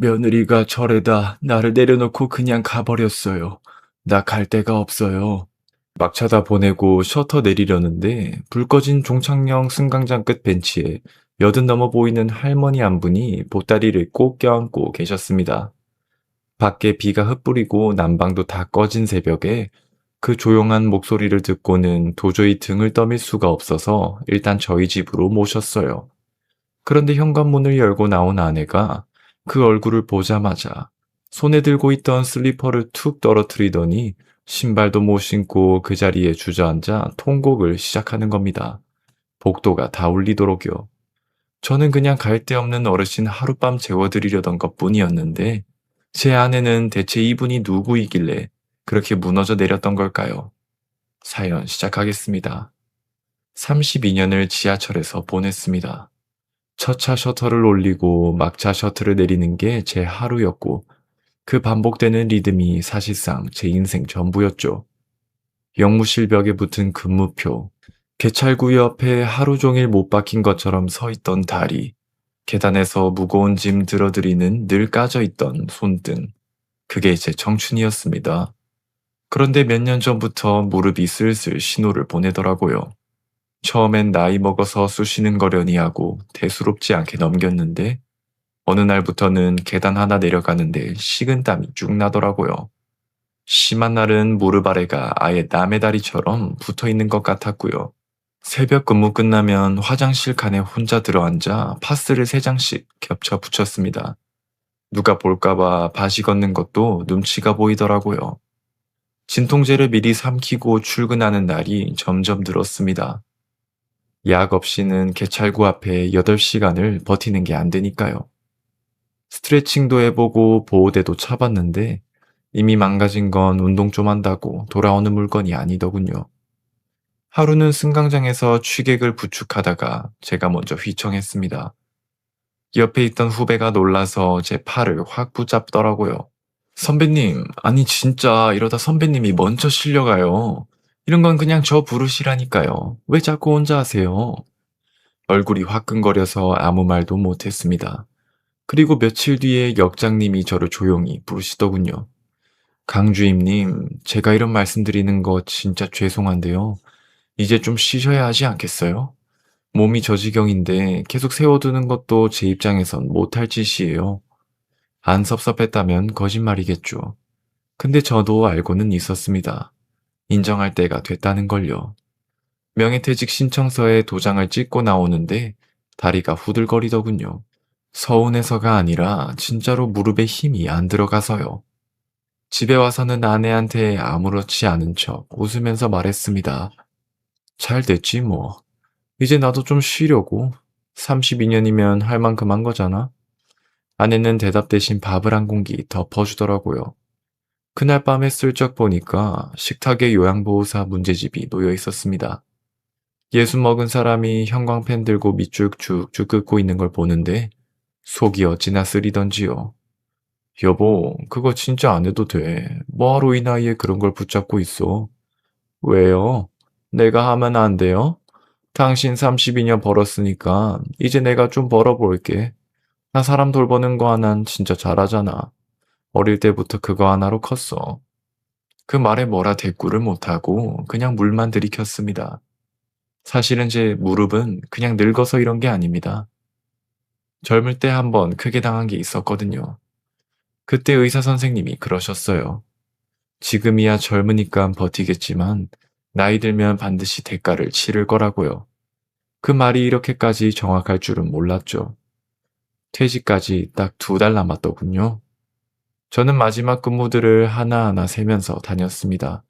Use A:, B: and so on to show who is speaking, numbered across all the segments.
A: 며느리가 절에다 나를 내려놓고 그냥 가버렸어요. 나 갈 데가 없어요. 막 쳐다보내고 셔터 내리려는데 불 꺼진 종착역 승강장 끝 벤치에 여든 넘어 보이는 할머니 한 분이 보따리를 꼭 껴안고 계셨습니다. 밖에 비가 흩뿌리고 난방도 다 꺼진 새벽에 그 조용한 목소리를 듣고는 도저히 등을 떠밀 수가 없어서 일단 저희 집으로 모셨어요. 그런데 현관문을 열고 나온 아내가 그 얼굴을 보자마자 손에 들고 있던 슬리퍼를 툭 떨어뜨리더니 신발도 못 신고 그 자리에 주저앉아 통곡을 시작하는 겁니다. 복도가 다 울리도록요. 저는 그냥 갈 데 없는 어르신 하룻밤 재워드리려던 것뿐이었는데 제 아내는 대체 이분이 누구이길래 그렇게 무너져 내렸던 걸까요? 사연 시작하겠습니다. 32년을 지하철에서 보냈습니다. 첫 차 셔터를 올리고 막차 셔터를 내리는 게 제 하루였고 그 반복되는 리듬이 사실상 제 인생 전부였죠. 영무실 벽에 붙은 근무표, 개찰구 옆에 하루 종일 못 박힌 것처럼 서 있던 다리, 계단에서 무거운 짐 들어드리는 늘 까져 있던 손등. 그게 제 청춘이었습니다. 그런데 몇 년 전부터 무릎이 슬슬 신호를 보내더라고요. 처음엔 나이 먹어서 쑤시는 거려니 하고 대수롭지 않게 넘겼는데 어느 날부터는 계단 하나 내려가는데 식은땀이 쭉 나더라고요. 심한 날은 무릎 아래가 아예 남의 다리처럼 붙어 있는 것 같았고요. 새벽 근무 끝나면 화장실 칸에 혼자 들어앉아 파스를 3장씩 겹쳐 붙였습니다. 누가 볼까봐 바시 걷는 것도 눈치가 보이더라고요. 진통제를 미리 삼키고 출근하는 날이 점점 늘었습니다. 약 없이는 개찰구 앞에 8시간을 버티는 게 안 되니까요. 스트레칭도 해보고 보호대도 차봤는데 이미 망가진 건 운동 좀 한다고 돌아오는 물건이 아니더군요. 하루는 승강장에서 취객을 부축하다가 제가 먼저 휘청했습니다. 옆에 있던 후배가 놀라서 제 팔을 확 붙잡더라고요. 선배님, 아니 진짜 이러다 선배님이 먼저 실려가요. 이런 건 그냥 저 부르시라니까요. 왜 자꾸 혼자 하세요? 얼굴이 화끈거려서 아무 말도 못했습니다. 그리고 며칠 뒤에 역장님이 저를 조용히 부르시더군요. 강주임님, 제가 이런 말씀드리는 거 진짜 죄송한데요. 이제 좀 쉬셔야 하지 않겠어요? 몸이 저 지경인데 계속 세워두는 것도 제 입장에선 못할 짓이에요. 안 섭섭했다면 거짓말이겠죠. 근데 저도 알고는 있었습니다. 인정할 때가 됐다는 걸요. 명예퇴직 신청서에 도장을 찍고 나오는데 다리가 후들거리더군요. 서운해서가 아니라 진짜로 무릎에 힘이 안 들어가서요. 집에 와서는 아내한테 아무렇지 않은 척 웃으면서 말했습니다. 잘 됐지 뭐. 이제 나도 좀 쉬려고. 32년이면 할 만큼 한 거잖아. 아내는 대답 대신 밥을 한 공기 덮어주더라고요. 그날 밤에 슬쩍 보니까 식탁에 요양보호사 문제집이 놓여 있었습니다. 예술 먹은 사람이 형광펜 들고 밑줄 쭉쭉 긋고 있는 걸 보는데 속이 어찌나 쓰리던지요. 여보, 그거 진짜 안 해도 돼. 뭐하러 이 나이에 그런 걸 붙잡고 있어? 왜요? 내가 하면 안 돼요? 당신 32년 벌었으니까 이제 내가 좀 벌어볼게. 나 사람 돌보는 거 하나는 진짜 잘하잖아. 어릴 때부터 그거 하나로 컸어. 그 말에 뭐라 대꾸를 못하고 그냥 물만 들이켰습니다. 사실은 제 무릎은 그냥 늙어서 이런 게 아닙니다. 젊을 때 한번 크게 당한 게 있었거든요. 그때 의사 선생님이 그러셨어요. 지금이야 젊으니까 버티겠지만 나이 들면 반드시 대가를 치를 거라고요. 그 말이 이렇게까지 정확할 줄은 몰랐죠. 퇴직까지 딱 2달 남았더군요. 저는 마지막 근무들을 하나하나 세면서 다녔습니다.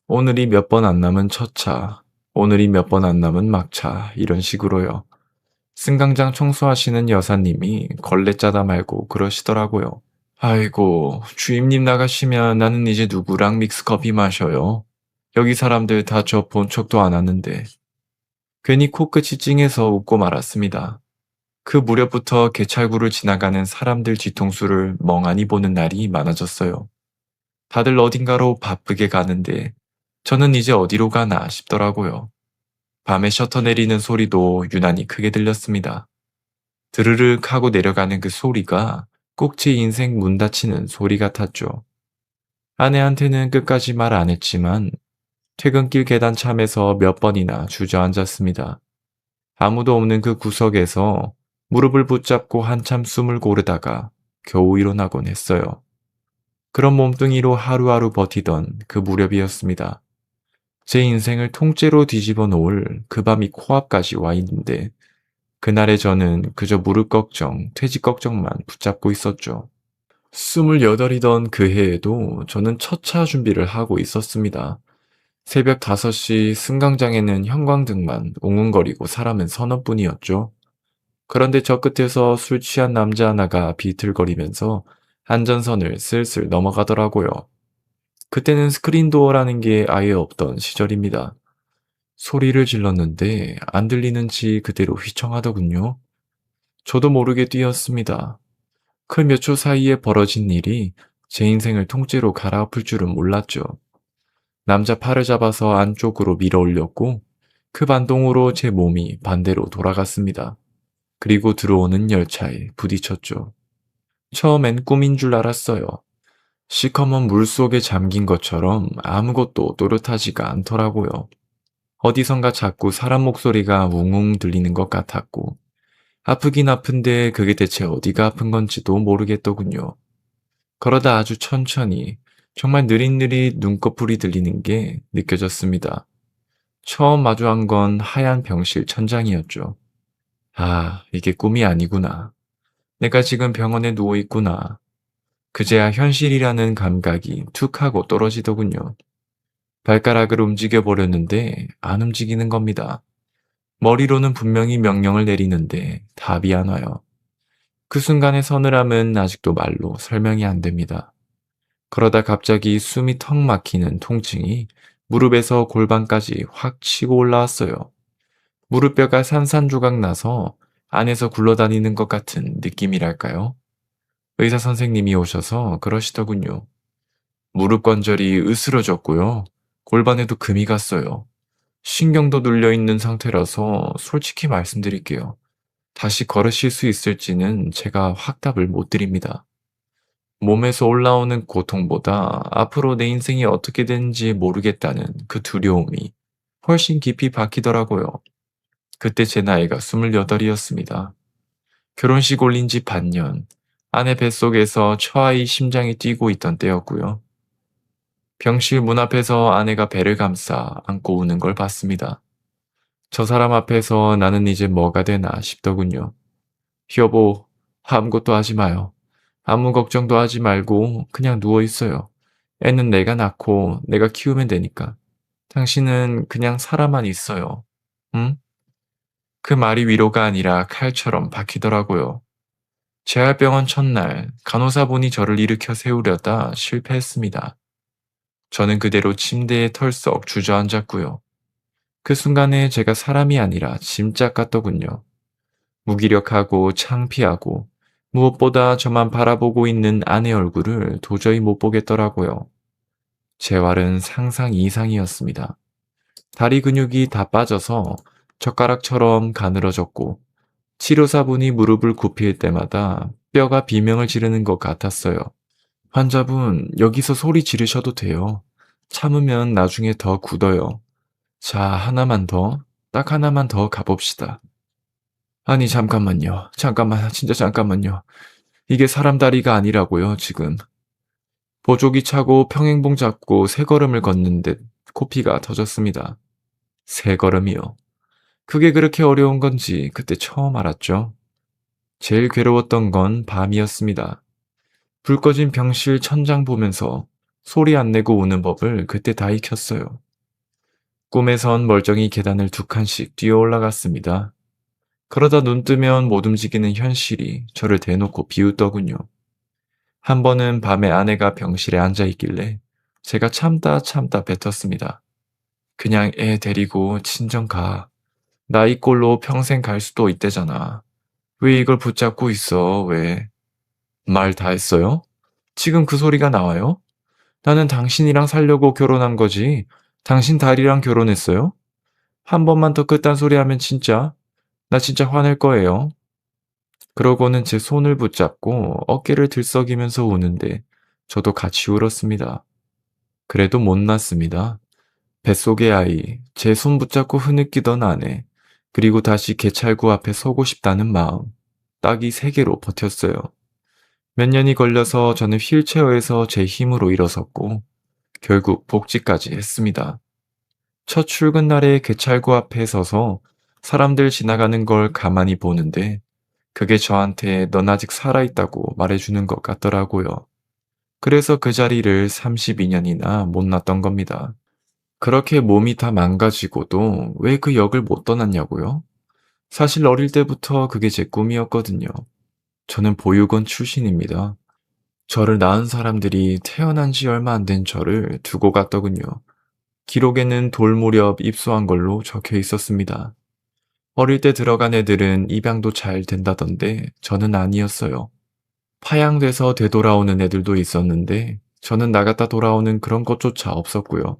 A: 오늘이 몇 번 안 남은 첫 차, 오늘이 몇 번 안 남은 막차, 이런 식으로요. 승강장 청소하시는 여사님이 걸레 짜다 말고 그러시더라고요. 아이고, 주임님 나가시면 나는 이제 누구랑 믹스커피 마셔요. 여기 사람들 다 저 본 척도 안 하는데. 괜히 코끝이 찡해서 웃고 말았습니다. 그 무렵부터 개찰구를 지나가는 사람들 뒤통수를 멍하니 보는 날이 많아졌어요. 다들 어딘가로 바쁘게 가는데 저는 이제 어디로 가나 싶더라고요. 밤에 셔터 내리는 소리도 유난히 크게 들렸습니다. 드르륵 하고 내려가는 그 소리가 꼭 제 인생 문 닫히는 소리 같았죠. 아내한테는 끝까지 말 안 했지만 퇴근길 계단참에서 몇 번이나 주저앉았습니다. 아무도 없는 그 구석에서 무릎을 붙잡고 한참 숨을 고르다가 겨우 일어나곤 했어요. 그런 몸뚱이로 하루하루 버티던 그 무렵이었습니다. 제 인생을 통째로 뒤집어 놓을 그 밤이 코앞까지 와 있는데 그날의 저는 그저 무릎 걱정, 퇴직 걱정만 붙잡고 있었죠. 28이던 그 해에도 저는 첫차 준비를 하고 있었습니다. 새벽 5시 승강장에는 형광등만 웅웅거리고 사람은 서너 분이었죠. 그런데 저 끝에서 술 취한 남자 하나가 비틀거리면서 안전선을 슬슬 넘어가더라고요. 그때는 스크린도어라는 게 아예 없던 시절입니다. 소리를 질렀는데 안 들리는지 그대로 휘청하더군요. 저도 모르게 뛰었습니다. 그 몇 초 사이에 벌어진 일이 제 인생을 통째로 갈아엎을 줄은 몰랐죠. 남자 팔을 잡아서 안쪽으로 밀어 올렸고 그 반동으로 제 몸이 반대로 돌아갔습니다. 그리고 들어오는 열차에 부딪혔죠. 처음엔 꿈인 줄 알았어요. 시커먼 물속에 잠긴 것처럼 아무것도 또렷하지가 않더라고요. 어디선가 자꾸 사람 목소리가 웅웅 들리는 것 같았고 아프긴 아픈데 그게 대체 어디가 아픈 건지도 모르겠더군요. 그러다 아주 천천히 정말 느릿느릿 눈꺼풀이 들리는 게 느껴졌습니다. 처음 마주한 건 하얀 병실 천장이었죠. 아, 이게 꿈이 아니구나. 내가 지금 병원에 누워 있구나. 그제야 현실이라는 감각이 툭 하고 떨어지더군요. 발가락을 움직여 보렸는데 안 움직이는 겁니다. 머리로는 분명히 명령을 내리는데 답이 안 와요. 그 순간의 서늘함은 아직도 말로 설명이 안 됩니다. 그러다 갑자기 숨이 턱 막히는 통증이 무릎에서 골반까지 확 치고 올라왔어요. 무릎뼈가 산산조각 나서 안에서 굴러다니는 것 같은 느낌이랄까요? 의사 선생님이 오셔서 그러시더군요. 무릎 관절이 으스러졌고요. 골반에도 금이 갔어요. 신경도 눌려있는 상태라서 솔직히 말씀드릴게요. 다시 걸으실 수 있을지는 제가 확답을 못 드립니다. 몸에서 올라오는 고통보다 앞으로 내 인생이 어떻게 되는지 모르겠다는 그 두려움이 훨씬 깊이 박히더라고요. 그때 제 나이가 28이었습니다. 결혼식 올린 지 반년, 아내 뱃속에서 처아이 심장이 뛰고 있던 때였고요. 병실 문 앞에서 아내가 배를 감싸 안고 우는 걸 봤습니다. 저 사람 앞에서 나는 이제 뭐가 되나 싶더군요. 여보, 아무것도 하지 마요. 아무 걱정도 하지 말고 그냥 누워 있어요. 애는 내가 낳고 내가 키우면 되니까. 당신은 그냥 살아만 있어요. 응? 그 말이 위로가 아니라 칼처럼 박히더라고요. 재활병원 첫날 간호사분이 저를 일으켜 세우려다 실패했습니다. 저는 그대로 침대에 털썩 주저앉았고요. 그 순간에 제가 사람이 아니라 짐짝 같더군요. 무기력하고 창피하고 무엇보다 저만 바라보고 있는 아내 얼굴을 도저히 못 보겠더라고요. 재활은 상상 이상이었습니다. 다리 근육이 다 빠져서 젓가락처럼 가늘어졌고 치료사분이 무릎을 굽힐 때마다 뼈가 비명을 지르는 것 같았어요. 환자분, 여기서 소리 지르셔도 돼요. 참으면 나중에 더 굳어요. 자, 하나만 더, 딱 하나만 더 가봅시다. 아니, 잠깐만요. 잠깐만, 진짜 잠깐만요. 이게 사람 다리가 아니라고요, 지금. 보조기 차고 평행봉 잡고 세 걸음을 걷는데 코피가 터졌습니다. 세 걸음이요. 그게 그렇게 어려운 건지 그때 처음 알았죠. 제일 괴로웠던 건 밤이었습니다. 불 꺼진 병실 천장 보면서 소리 안 내고 우는 법을 그때 다 익혔어요. 꿈에선 멀쩡히 계단을 2칸씩 뛰어 올라갔습니다. 그러다 눈 뜨면 못 움직이는 현실이 저를 대놓고 비웃더군요. 한 번은 밤에 아내가 병실에 앉아 있길래 제가 참다 참다 뱉었습니다. 그냥 애 데리고 친정 가. 나 이 꼴로 평생 갈 수도 있대잖아. 왜 이걸 붙잡고 있어, 왜? 말 다 했어요? 지금 그 소리가 나와요? 나는 당신이랑 살려고 결혼한 거지. 당신 다리랑 결혼했어요? 한 번만 더 그딴 소리 하면 진짜, 나 진짜 화낼 거예요. 그러고는 제 손을 붙잡고 어깨를 들썩이면서 우는데 저도 같이 울었습니다. 그래도 못 났습니다. 뱃속의 아이, 제 손 붙잡고 흐느끼던 아내, 그리고 다시 개찰구 앞에 서고 싶다는 마음, 딱 이 세 개로 버텼어요. 몇 년이 걸려서 저는 휠체어에서 제 힘으로 일어섰고, 결국 복직까지 했습니다. 첫 출근 날에 개찰구 앞에 서서 사람들 지나가는 걸 가만히 보는데, 그게 저한테 넌 아직 살아있다고 말해주는 것 같더라고요. 그래서 그 자리를 32년이나 못 났던 겁니다. 그렇게 몸이 다 망가지고도 왜 그 역을 못 떠났냐고요? 사실 어릴 때부터 그게 제 꿈이었거든요. 저는 보육원 출신입니다. 저를 낳은 사람들이 태어난 지 얼마 안 된 저를 두고 갔더군요. 기록에는 돌 무렵 입소한 걸로 적혀 있었습니다. 어릴 때 들어간 애들은 입양도 잘 된다던데 저는 아니었어요. 파양돼서 되돌아오는 애들도 있었는데 저는 나갔다 돌아오는 그런 것조차 없었고요.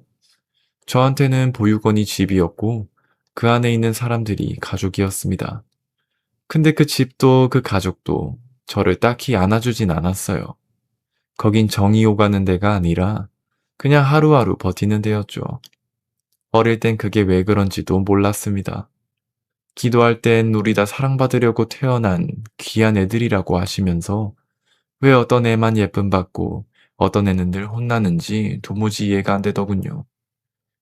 A: 저한테는 보육원이 집이었고 그 안에 있는 사람들이 가족이었습니다. 근데 그 집도 그 가족도 저를 딱히 안아주진 않았어요. 거긴 정이 오가는 데가 아니라 그냥 하루하루 버티는 데였죠. 어릴 땐 그게 왜 그런지도 몰랐습니다. 기도할 땐 우리 다 사랑받으려고 태어난 귀한 애들이라고 하시면서 왜 어떤 애만 예쁨 받고 어떤 애는 늘 혼나는지 도무지 이해가 안 되더군요.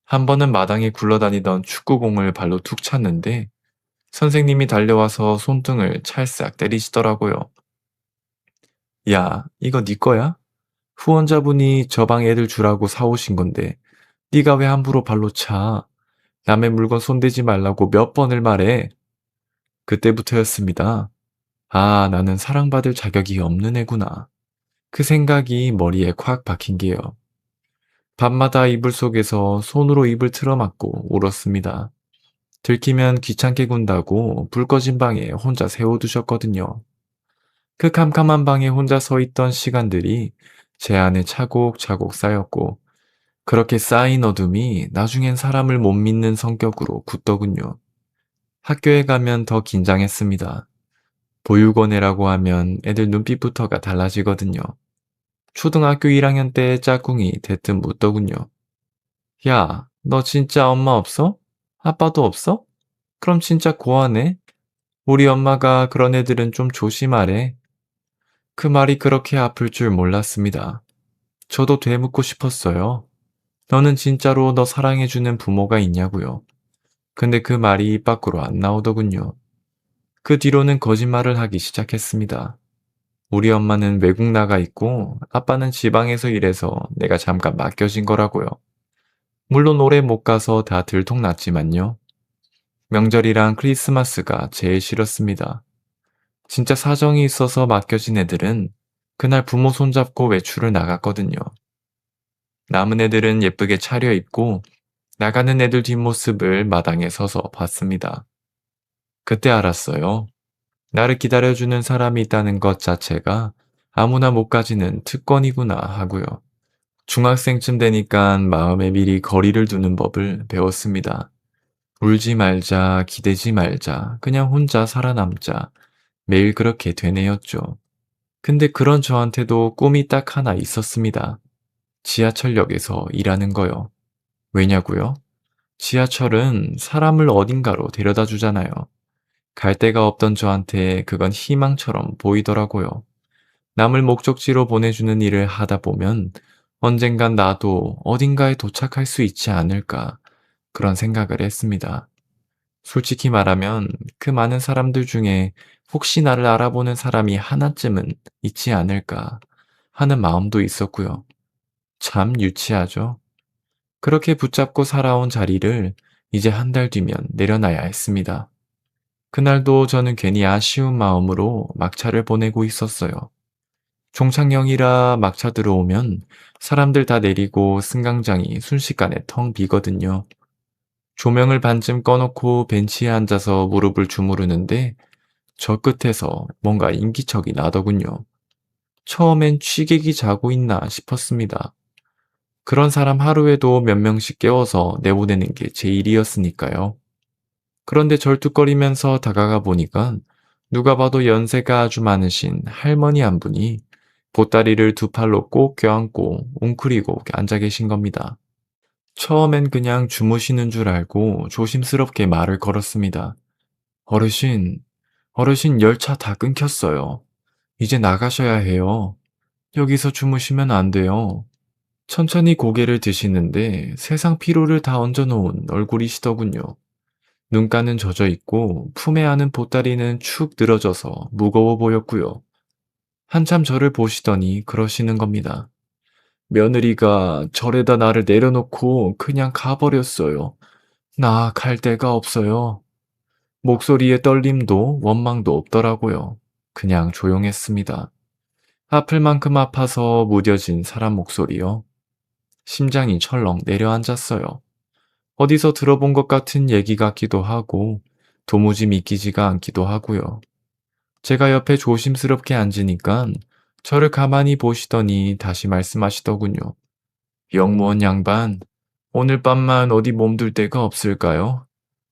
A: 한 번은 마당에 굴러다니던 축구공을 발로 툭 찼는데 선생님이 달려와서 손등을 찰싹 때리시더라고요. 야, 이거 네 거야? 후원자분이 저 방 애들 주라고 사오신 건데 네가 왜 함부로 발로 차? 남의 물건 손대지 말라고 몇 번을 말해? 그때부터였습니다. 아, 나는 사랑받을 자격이 없는 애구나. 그 생각이 머리에 콱 박힌 게요. 밤마다 이불 속에서 손으로 입을 틀어막고 울었습니다. 들키면 귀찮게 군다고 불 꺼진 방에 혼자 세워두셨거든요. 그 캄캄한 방에 혼자 서 있던 시간들이 제 안에 차곡차곡 쌓였고 그렇게 쌓인 어둠이 나중엔 사람을 못 믿는 성격으로 굳더군요. 학교에 가면 더 긴장했습니다. 보육원이라고 하면 애들 눈빛부터가 달라지거든요. 초등학교 1학년 때 짝꿍이 대뜸 묻더군요. 야, 너 진짜 엄마 없어? 아빠도 없어? 그럼 진짜 고아네? 우리 엄마가 그런 애들은 좀 조심하래. 그 말이 그렇게 아플 줄 몰랐습니다. 저도 되묻고 싶었어요. 너는 진짜로 너 사랑해주는 부모가 있냐고요. 근데 그 말이 입 밖으로 안 나오더군요. 그 뒤로는 거짓말을 하기 시작했습니다. 우리 엄마는 외국 나가 있고 아빠는 지방에서 일해서 내가 잠깐 맡겨진 거라고요. 물론 오래 못 가서 다 들통났지만요. 명절이랑 크리스마스가 제일 싫었습니다. 진짜 사정이 있어서 맡겨진 애들은 그날 부모 손잡고 외출을 나갔거든요. 남은 애들은 예쁘게 차려입고 나가는 애들 뒷모습을 마당에 서서 봤습니다. 그때 알았어요. 나를 기다려주는 사람이 있다는 것 자체가 아무나 못 가지는 특권이구나 하고요. 중학생쯤 되니까 마음에 미리 거리를 두는 법을 배웠습니다. 울지 말자, 기대지 말자, 그냥 혼자 살아남자. 매일 그렇게 되뇌었죠. 근데 그런 저한테도 꿈이 딱 하나 있었습니다. 지하철역에서 일하는 거요. 왜냐고요? 지하철은 사람을 어딘가로 데려다 주잖아요. 갈 데가 없던 저한테 그건 희망처럼 보이더라고요. 남을 목적지로 보내주는 일을 하다 보면 언젠간 나도 어딘가에 도착할 수 있지 않을까 그런 생각을 했습니다. 솔직히 말하면 그 많은 사람들 중에 혹시 나를 알아보는 사람이 하나쯤은 있지 않을까 하는 마음도 있었고요. 참 유치하죠. 그렇게 붙잡고 살아온 자리를 이제 한 달 뒤면 내려놔야 했습니다. 그날도 저는 괜히 아쉬운 마음으로 막차를 보내고 있었어요. 종착역이라 막차 들어오면 사람들 다 내리고 승강장이 순식간에 텅 비거든요. 조명을 반쯤 꺼놓고 벤치에 앉아서 무릎을 주무르는데 저 끝에서 뭔가 인기척이 나더군요. 처음엔 취객이 자고 있나 싶었습니다. 그런 사람 하루에도 몇 명씩 깨워서 내보내는 게 제 일이었으니까요. 그런데 절뚝거리면서 다가가 보니까 누가 봐도 연세가 아주 많으신 할머니 한 분이 보따리를 두 팔로 꼭 껴안고 웅크리고 앉아 계신 겁니다. 처음엔 그냥 주무시는 줄 알고 조심스럽게 말을 걸었습니다. 어르신, 어르신 열차 다 끊겼어요. 이제 나가셔야 해요. 여기서 주무시면 안 돼요. 천천히 고개를 드시는데 세상 피로를 다 얹어놓은 얼굴이시더군요. 눈가는 젖어 있고 품에 안은 보따리는 축 늘어져서 무거워 보였고요. 한참 저를 보시더니 그러시는 겁니다. 며느리가 절에다 나를 내려놓고 그냥 가버렸어요. 나 갈 데가 없어요. 목소리에 떨림도 원망도 없더라고요. 그냥 조용했습니다. 아플 만큼 아파서 무뎌진 사람 목소리요. 심장이 철렁 내려앉았어요. 어디서 들어본 것 같은 얘기 같기도 하고 도무지 믿기지가 않기도 하고요. 제가 옆에 조심스럽게 앉으니까 저를 가만히 보시더니 다시 말씀하시더군요. 영무원 양반, 오늘 밤만 어디 몸둘 데가 없을까요?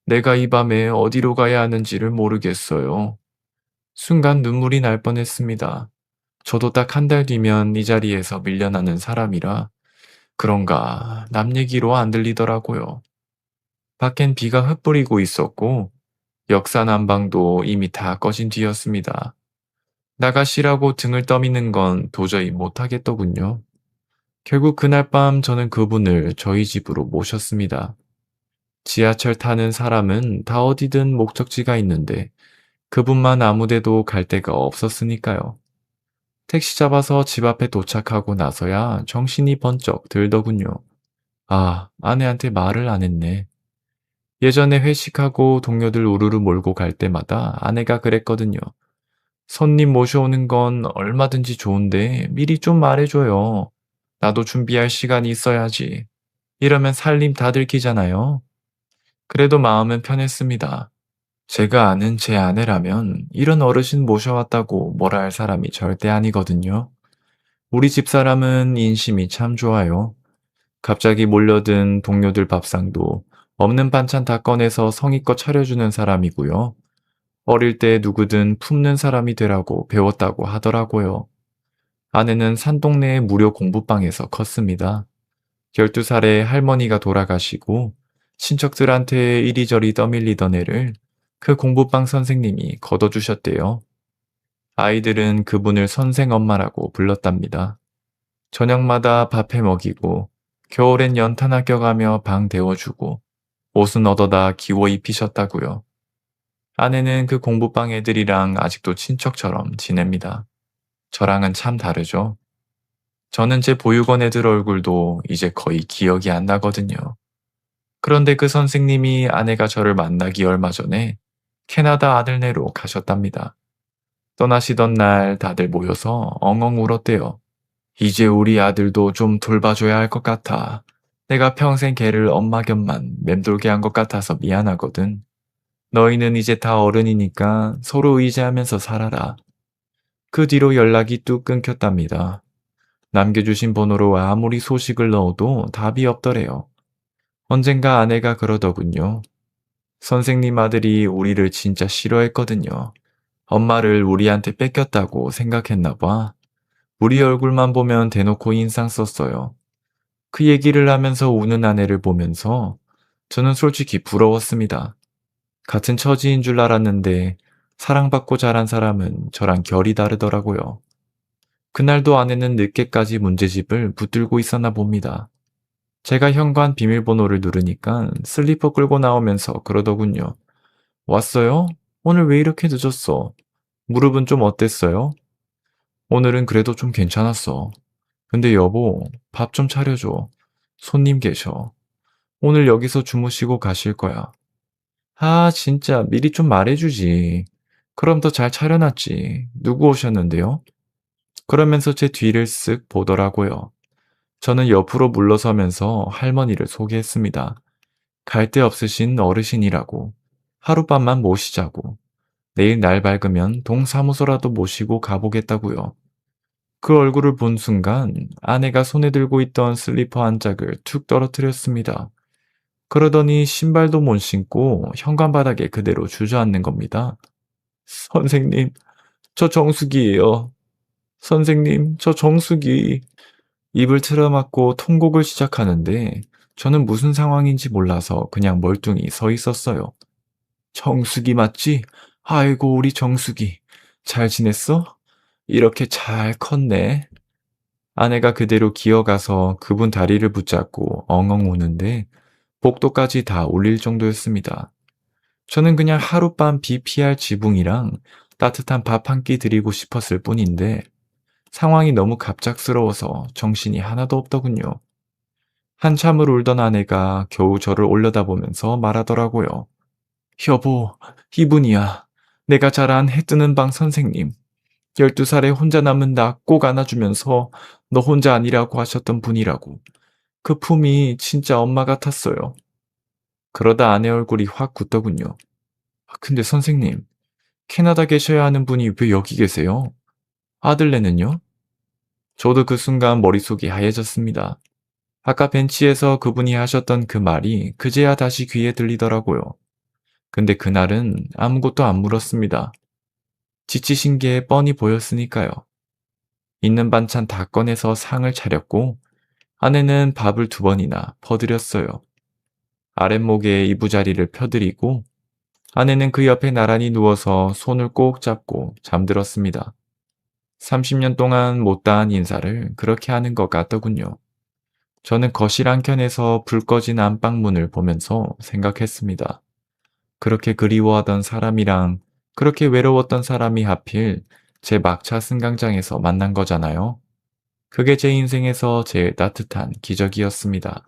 A: 내가 이 밤에 어디로 가야 하는지를 모르겠어요. 순간 눈물이 날 뻔했습니다. 저도 딱 한 달 뒤면 이 자리에서 밀려나는 사람이라 그런가 남 얘기로 안 들리더라고요. 밖엔 비가 흩뿌리고 있었고 역사 난방도 이미 다 꺼진 뒤였습니다. 나가시라고 등을 떠미는 건 도저히 못하겠더군요. 결국 그날 밤 저는 그분을 저희 집으로 모셨습니다. 지하철 타는 사람은 다 어디든 목적지가 있는데 그분만 아무데도 갈 데가 없었으니까요. 택시 잡아서 집 앞에 도착하고 나서야 정신이 번쩍 들더군요. 아, 아내한테 말을 안 했네. 예전에 회식하고 동료들 우르르 몰고 갈 때마다 아내가 그랬거든요. 손님 모셔오는 건 얼마든지 좋은데 미리 좀 말해줘요. 나도 준비할 시간이 있어야지. 이러면 살림 다 들키잖아요. 그래도 마음은 편했습니다. 제가 아는 제 아내라면 이런 어르신 모셔왔다고 뭐라 할 사람이 절대 아니거든요. 우리 집사람은 인심이 참 좋아요. 갑자기 몰려든 동료들 밥상도 없는 반찬 다 꺼내서 성의껏 차려주는 사람이고요. 어릴 때 누구든 품는 사람이 되라고 배웠다고 하더라고요. 아내는 산동네의 무료 공부방에서 컸습니다. 12살에 할머니가 돌아가시고 친척들한테 이리저리 떠밀리던 애를 그 공부방 선생님이 걷어주셨대요. 아이들은 그분을 선생엄마라고 불렀답니다. 저녁마다 밥해 먹이고 겨울엔 연탄 아껴가며 방 데워주고 옷은 얻어다 기워 입히셨다고요. 아내는 그 공부방 애들이랑 아직도 친척처럼 지냅니다. 저랑은 참 다르죠. 저는 제 보육원 애들 얼굴도 이제 거의 기억이 안 나거든요. 그런데 그 선생님이 아내가 저를 만나기 얼마 전에 캐나다 아들네로 가셨답니다. 떠나시던 날 다들 모여서 엉엉 울었대요. 이제 우리 아들도 좀 돌봐줘야 할 것 같아. 내가 평생 걔를 엄마 곁만 맴돌게 한 것 같아서 미안하거든. 너희는 이제 다 어른이니까 서로 의지하면서 살아라. 그 뒤로 연락이 뚝 끊겼답니다. 남겨주신 번호로 아무리 소식을 넣어도 답이 없더래요. 언젠가 아내가 그러더군요. 선생님 아들이 우리를 진짜 싫어했거든요. 엄마를 우리한테 뺏겼다고 생각했나 봐. 우리 얼굴만 보면 대놓고 인상 썼어요. 그 얘기를 하면서 우는 아내를 보면서 저는 솔직히 부러웠습니다. 같은 처지인 줄 알았는데 사랑받고 자란 사람은 저랑 결이 다르더라고요. 그날도 아내는 늦게까지 문제집을 붙들고 있었나 봅니다. 제가 현관 비밀번호를 누르니까 슬리퍼 끌고 나오면서 그러더군요. 왔어요? 오늘 왜 이렇게 늦었어? 무릎은 좀 어땠어요? 오늘은 그래도 좀 괜찮았어. 근데 여보, 밥 좀 차려줘. 손님 계셔. 오늘 여기서 주무시고 가실 거야. 아, 진짜 미리 좀 말해주지. 그럼 더 잘 차려놨지. 누구 오셨는데요? 그러면서 제 뒤를 쓱 보더라고요. 저는 옆으로 물러서면서 할머니를 소개했습니다. 갈 데 없으신 어르신이라고. 하룻밤만 모시자고. 내일 날 밝으면 동사무소라도 모시고 가보겠다고요. 그 얼굴을 본 순간 아내가 손에 들고 있던 슬리퍼 한 짝을 툭 떨어뜨렸습니다. 그러더니 신발도 못 신고 현관바닥에 그대로 주저앉는 겁니다. 선생님, 저 정수기예요. 선생님, 저 정수기. 입을 틀어막고 통곡을 시작하는데 저는 무슨 상황인지 몰라서 그냥 멀뚱히 서 있었어요. 정수기 맞지? 아이고, 우리 정수기. 잘 지냈어? 이렇게 잘 컸네. 아내가 그대로 기어가서 그분 다리를 붙잡고 엉엉 우는데 복도까지 다 울릴 정도였습니다. 저는 그냥 하룻밤 비 피할 지붕이랑 따뜻한 밥 한 끼 드리고 싶었을 뿐인데 상황이 너무 갑작스러워서 정신이 하나도 없더군요. 한참을 울던 아내가 겨우 저를 올려다보면서 말하더라고요. 여보, 이분이야. 내가 잘한 해 뜨는 방 선생님. 12살에 혼자 남은 나 꼭 안아주면서 너 혼자 아니라고 하셨던 분이라고. 그 품이 진짜 엄마 같았어요. 그러다 아내 얼굴이 확 굳더군요. 근데 선생님, 캐나다 계셔야 하는 분이 왜 여기 계세요? 아들네는요? 저도 그 순간 머릿속이 하얘졌습니다. 아까 벤치에서 그분이 하셨던 그 말이 그제야 다시 귀에 들리더라고요. 근데 그날은 아무것도 안 물었습니다. 지치신 게 뻔히 보였으니까요. 있는 반찬 다 꺼내서 상을 차렸고 아내는 밥을 2번이나 퍼드렸어요. 아랫목에 이부자리를 펴드리고 아내는 그 옆에 나란히 누워서 손을 꼭 잡고 잠들었습니다. 30년 동안 못다한 인사를 그렇게 하는 것 같더군요. 저는 거실 한켠에서 불 꺼진 안방문을 보면서 생각했습니다. 그렇게 그리워하던 사람이랑 그렇게 외로웠던 사람이 하필 제 막차 승강장에서 만난 거잖아요. 그게 제 인생에서 제일 따뜻한 기적이었습니다.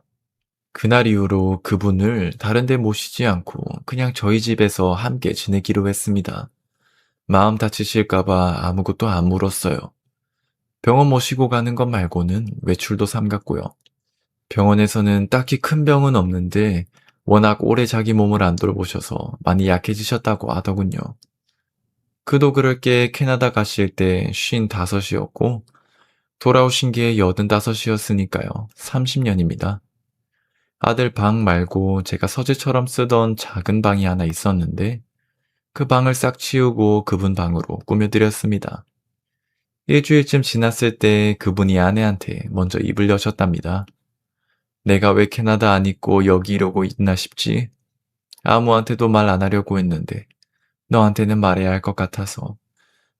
A: 그날 이후로 그분을 다른 데 모시지 않고 그냥 저희 집에서 함께 지내기로 했습니다. 마음 다치실까봐 아무것도 안 물었어요. 병원 모시고 가는 것 말고는 외출도 삼갔고요. 병원에서는 딱히 큰 병은 없는데 워낙 오래 자기 몸을 안 돌보셔서 많이 약해지셨다고 하더군요. 그도 그럴 게 캐나다 가실 때 55이었고 돌아오신 게 85이었으니까요. 30년입니다. 아들 방 말고 제가 서재처럼 쓰던 작은 방이 하나 있었는데 그 방을 싹 치우고 그분 방으로 꾸며드렸습니다. 일주일쯤 지났을 때 그분이 아내한테 먼저 입을 여셨답니다. 내가 왜 캐나다 안 있고 여기 이러고 있나 싶지? 아무한테도 말 안 하려고 했는데 너한테는 말해야 할 것 같아서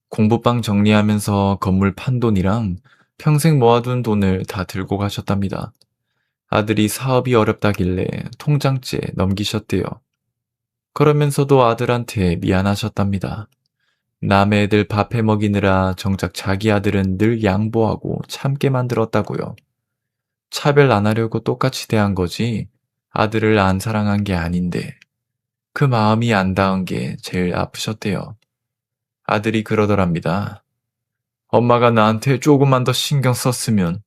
A: 공부방 정리하면서 건물 판 돈이랑 평생 모아둔 돈을 다 들고 가셨답니다. 아들이 사업이 어렵다길래 통장째 넘기셨대요. 그러면서도 아들한테 미안하셨답니다. 남의 애들 밥해 먹이느라 정작 자기 아들은 늘 양보하고 참게 만들었다고요. 차별 안 하려고 똑같이 대한 거지 아들을 안 사랑한 게 아닌데 그 마음이 안 닿은 게 제일 아프셨대요. 아들이 그러더랍니다. 엄마가 나한테 조금만 더 신경 썼으면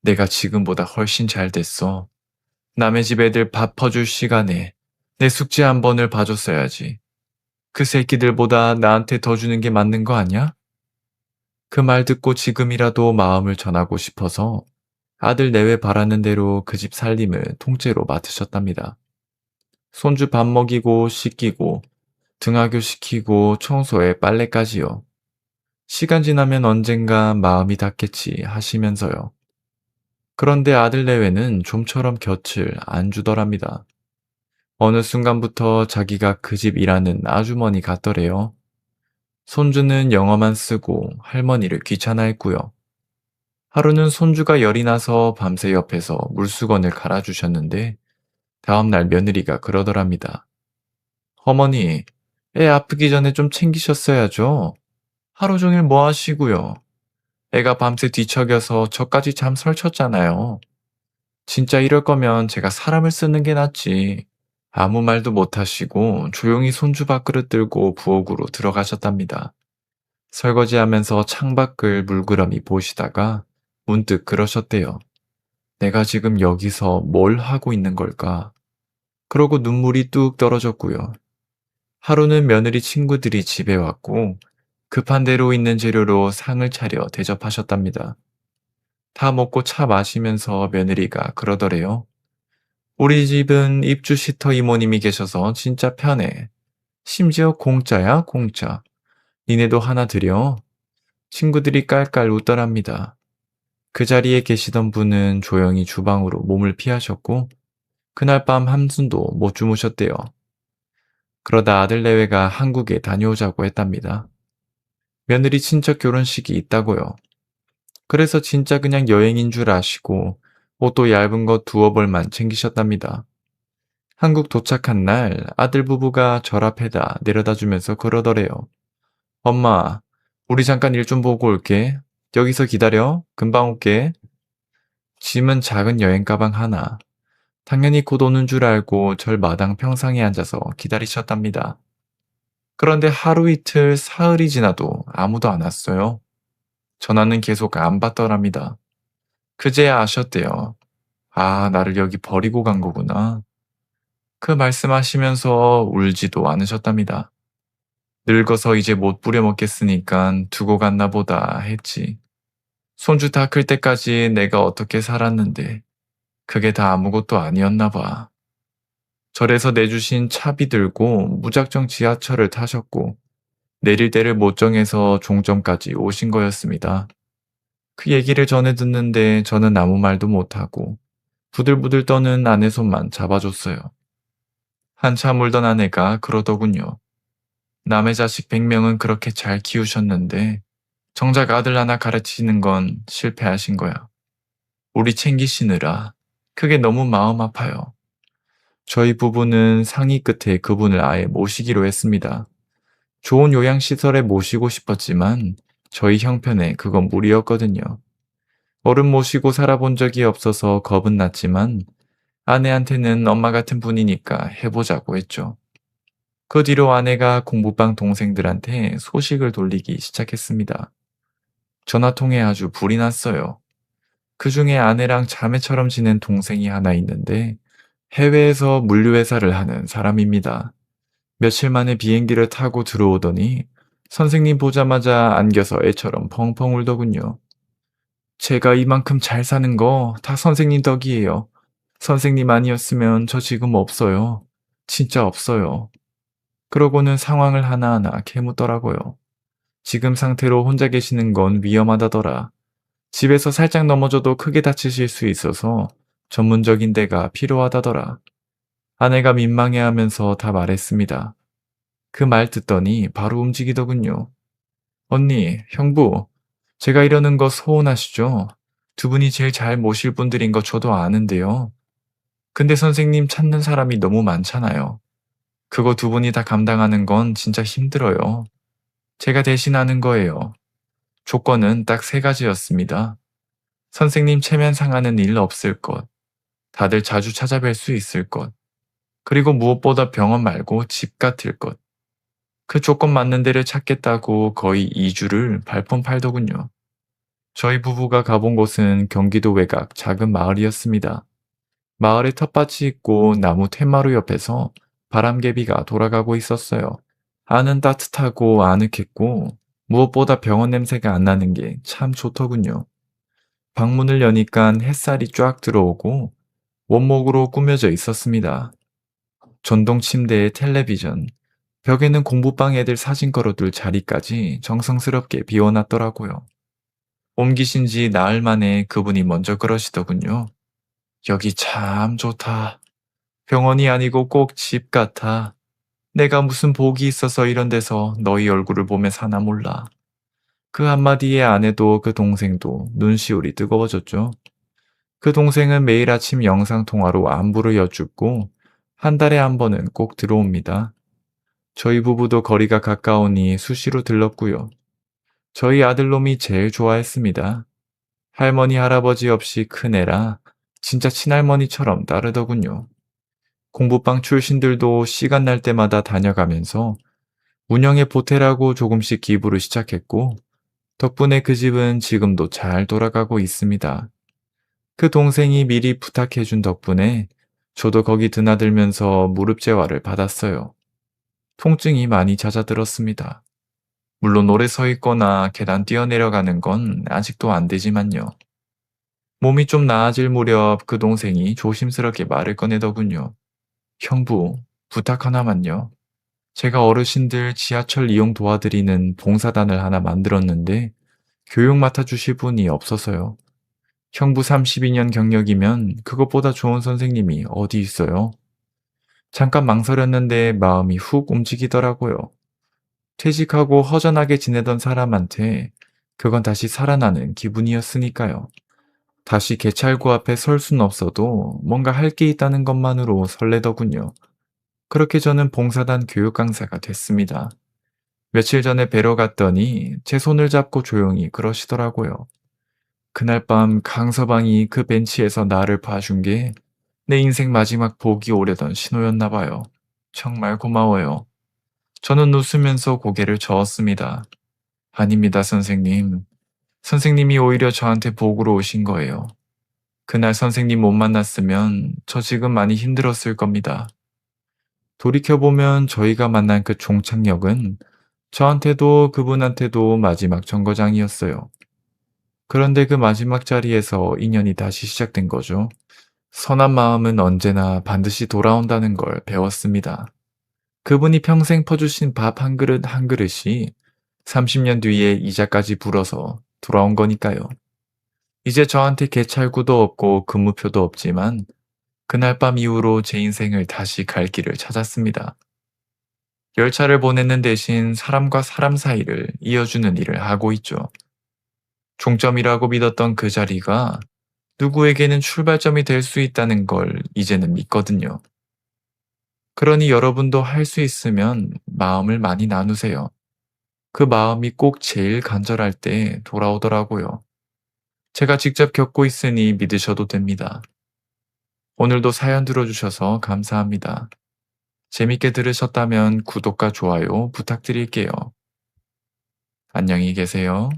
A: 내가 지금보다 훨씬 잘 됐어. 남의 집 애들 밥 퍼줄 시간에 내 숙제 한 번을 봐줬어야지. 그 새끼들보다 나한테 더 주는 게 맞는 거 아니야? 그 말 듣고 지금이라도 마음을 전하고 싶어서 아들 내외 바라는 대로 그 집 살림을 통째로 맡으셨답니다. 손주 밥 먹이고 씻기고 등하교 시키고 청소에 빨래까지요. 시간 지나면 언젠가 마음이 닿겠지 하시면서요. 그런데 아들 내외는 좀처럼 곁을 안 주더랍니다. 어느 순간부터 자기가 그 집 일하는 아주머니 같더래요. 손주는 영어만 쓰고 할머니를 귀찮아했고요. 하루는 손주가 열이 나서 밤새 옆에서 물수건을 갈아주셨는데 다음날 며느리가 그러더랍니다. 어머니, 애 아프기 전에 좀 챙기셨어야죠. 하루 종일 뭐 하시고요. 애가 밤새 뒤척여서 저까지 잠 설쳤잖아요. 진짜 이럴 거면 제가 사람을 쓰는 게 낫지. 아무 말도 못 하시고 조용히 손주 밥그릇 들고 부엌으로 들어가셨답니다. 설거지하면서 창밖을 물그러미 보시다가 문득 그러셨대요. 내가 지금 여기서 뭘 하고 있는 걸까? 그러고 눈물이 뚝 떨어졌고요. 하루는 며느리 친구들이 집에 왔고 급한 대로 있는 재료로 상을 차려 대접하셨답니다. 다 먹고 차 마시면서 며느리가 그러더래요. 우리 집은 입주 시터 이모님이 계셔서 진짜 편해. 심지어 공짜야, 공짜. 니네도 하나 드려? 친구들이 깔깔 웃더랍니다. 그 자리에 계시던 분은 조용히 주방으로 몸을 피하셨고, 그날 밤 한숨도 못 주무셨대요. 그러다 아들 내외가 한국에 다녀오자고 했답니다. 며느리 친척 결혼식이 있다고요. 그래서 진짜 그냥 여행인 줄 아시고 옷도 얇은 거 두어 벌만 챙기셨답니다. 한국 도착한 날 아들 부부가 절 앞에다 내려다 주면서 그러더래요. 엄마, 우리 잠깐 일 좀 보고 올게. 여기서 기다려. 금방 올게. 짐은 작은 여행 가방 하나. 당연히 곧 오는 줄 알고 절 마당 평상에 앉아서 기다리셨답니다. 그런데 하루 이틀 사흘이 지나도 아무도 안 왔어요. 전화는 계속 안 받더랍니다. 그제야 아셨대요. 아, 나를 여기 버리고 간 거구나. 그 말씀하시면서 울지도 않으셨답니다. 늙어서 이제 못 부려먹겠으니까 두고 갔나 보다 했지. 손주 다 클 때까지 내가 어떻게 살았는데 그게 다 아무것도 아니었나 봐. 절에서 내주신 차비 들고 무작정 지하철을 타셨고 내릴 때를 못 정해서 종점까지 오신 거였습니다. 그 얘기를 전해 듣는데 저는 아무 말도 못하고 부들부들 떠는 아내 손만 잡아줬어요. 한참 울던 아내가 그러더군요. 남의 자식 100명은 그렇게 잘 키우셨는데 정작 아들 하나 가르치는 건 실패하신 거야. 우리 챙기시느라 그게 너무 마음 아파요. 저희 부부는 상의 끝에 그분을 아예 모시기로 했습니다. 좋은 요양시설에 모시고 싶었지만 저희 형편에 그건 무리였거든요. 어른 모시고 살아본 적이 없어서 겁은 났지만 아내한테는 엄마 같은 분이니까 해보자고 했죠. 그 뒤로 아내가 공부방 동생들한테 소식을 돌리기 시작했습니다. 전화통에 아주 불이 났어요. 그 중에 아내랑 자매처럼 지낸 동생이 하나 있는데 해외에서 물류회사를 하는 사람입니다. 며칠 만에 비행기를 타고 들어오더니 선생님 보자마자 안겨서 애처럼 펑펑 울더군요. 제가 이만큼 잘 사는 거 다 선생님 덕이에요. 선생님 아니었으면 저 지금 없어요. 진짜 없어요. 그러고는 상황을 하나하나 캐묻더라고요. 지금 상태로 혼자 계시는 건 위험하다더라. 집에서 살짝 넘어져도 크게 다치실 수 있어서 전문적인 데가 필요하다더라. 아내가 민망해하면서 다 말했습니다. 그 말 듣더니 바로 움직이더군요. 언니, 형부, 제가 이러는 거 서운하시죠? 두 분이 제일 잘 모실 분들인 거 저도 아는데요. 근데 선생님 찾는 사람이 너무 많잖아요. 그거 두 분이 다 감당하는 건 진짜 힘들어요. 제가 대신하는 거예요. 조건은 딱 세 가지였습니다. 선생님 체면 상하는 일 없을 것, 다들 자주 찾아뵐 수 있을 것, 그리고 무엇보다 병원 말고 집 같을 것. 그 조건 맞는 데를 찾겠다고 거의 2주를 발품 팔더군요. 저희 부부가 가본 곳은 경기도 외곽 작은 마을이었습니다. 마을에 텃밭이 있고 나무 텐마루 옆에서 바람개비가 돌아가고 있었어요. 안은 따뜻하고 아늑했고 무엇보다 병원 냄새가 안 나는 게 참 좋더군요. 방문을 여니까 햇살이 쫙 들어오고 원목으로 꾸며져 있었습니다. 전동 침대에 텔레비전, 벽에는 공부방 애들 사진 걸어둘 자리까지 정성스럽게 비워놨더라고요. 옮기신 지 나흘 만에 그분이 먼저 그러시더군요. 여기 참 좋다. 병원이 아니고 꼭 집 같아. 내가 무슨 복이 있어서 이런 데서 너희 얼굴을 보며 사나 몰라. 그 한마디에 아내도 그 동생도 눈시울이 뜨거워졌죠. 그 동생은 매일 아침 영상통화로 안부를 여쭙고 한 달에 한 번은 꼭 들어옵니다. 저희 부부도 거리가 가까우니 수시로 들렀고요. 저희 아들놈이 제일 좋아했습니다. 할머니, 할아버지 없이 큰애라 진짜 친할머니처럼 따르더군요. 공부방 출신들도 시간 날 때마다 다녀가면서 운영에 보태라고 조금씩 기부를 시작했고 덕분에 그 집은 지금도 잘 돌아가고 있습니다. 그 동생이 미리 부탁해준 덕분에 저도 거기 드나들면서 무릎 재활을 받았어요. 통증이 많이 잦아들었습니다. 물론 오래 서 있거나 계단 뛰어내려가는 건 아직도 안 되지만요. 몸이 좀 나아질 무렵 그 동생이 조심스럽게 말을 꺼내더군요. 형부, 부탁 하나만요. 제가 어르신들 지하철 이용 도와드리는 봉사단을 하나 만들었는데 교육 맡아주실 분이 없어서요. 형부 32년 경력이면 그것보다 좋은 선생님이 어디 있어요? 잠깐 망설였는데 마음이 훅 움직이더라고요. 퇴직하고 허전하게 지내던 사람한테 그건 다시 살아나는 기분이었으니까요. 다시 개찰구 앞에 설 순 없어도 뭔가 할 게 있다는 것만으로 설레더군요. 그렇게 저는 봉사단 교육 강사가 됐습니다. 며칠 전에 뵈러 갔더니 제 손을 잡고 조용히 그러시더라고요. 그날 밤 강서방이 그 벤치에서 나를 봐준 게 내 인생 마지막 보기 오려던 신호였나 봐요. 정말 고마워요. 저는 웃으면서 고개를 저었습니다. 아닙니다, 선생님. 선생님이 오히려 저한테 복으로 오신 거예요. 그날 선생님 못 만났으면 저 지금 많이 힘들었을 겁니다. 돌이켜보면 저희가 만난 그 종착역은 저한테도 그분한테도 마지막 정거장이었어요. 그런데 그 마지막 자리에서 인연이 다시 시작된 거죠. 선한 마음은 언제나 반드시 돌아온다는 걸 배웠습니다. 그분이 평생 퍼주신 밥 한 그릇 한 그릇이 30년 뒤에 이자까지 불어서 돌아온 거니까요. 이제 저한테 개찰구도 없고 근무표도 없지만 그날 밤 이후로 제 인생을 다시 갈 길을 찾았습니다. 열차를 보내는 대신 사람과 사람 사이를 이어주는 일을 하고 있죠. 종점이라고 믿었던 그 자리가 누구에게는 출발점이 될 수 있다는 걸 이제는 믿거든요. 그러니 여러분도 할 수 있으면 마음을 많이 나누세요. 그 마음이 꼭 제일 간절할 때 돌아오더라고요. 제가 직접 겪고 있으니 믿으셔도 됩니다. 오늘도 사연 들어주셔서 감사합니다. 재밌게 들으셨다면 구독과 좋아요 부탁드릴게요. 안녕히 계세요.